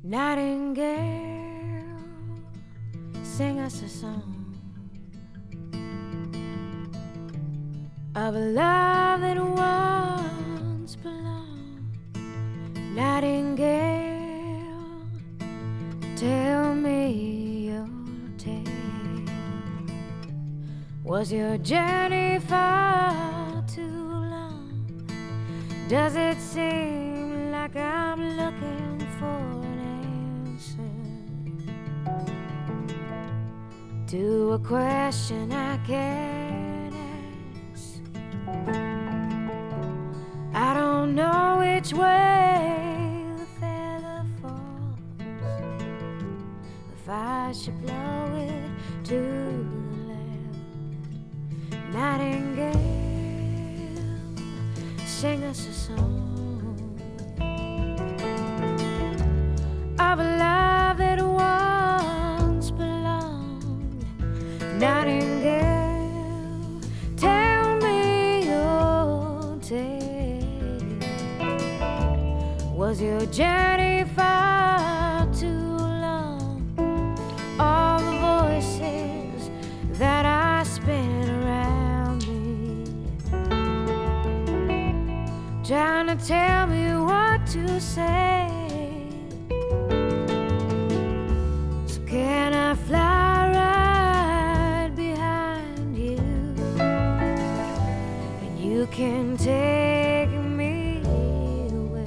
Nightingale, sing us a song of a love that once belonged. Nightingale, tell me your tale. Was your journey far too long? Does it seem like I'm looking for an answer to a question I can't ask? I don't know which way the feather falls, if I should blow it to the left. Nightingale, sing us a song of a love that once belonged. Nightingale, tell me your tale. Was your journey far too long? All the voices that I spin around me, trying to tell me what to say. So can I fly right behind you, and you can take me away?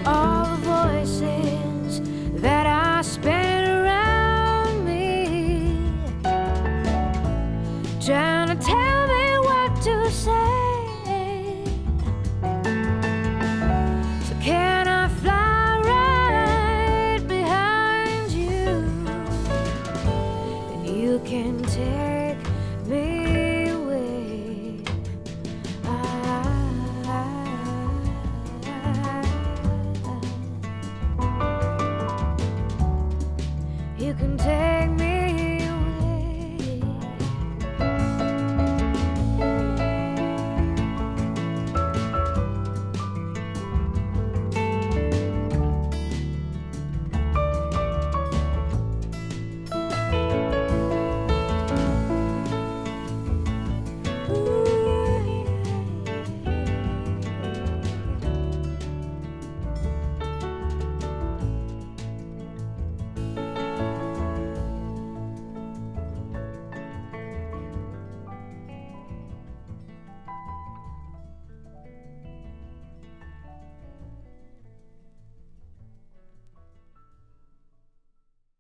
All the voices that I spin around me, trying to tell me what to say. So can I fly right behind you, and you can take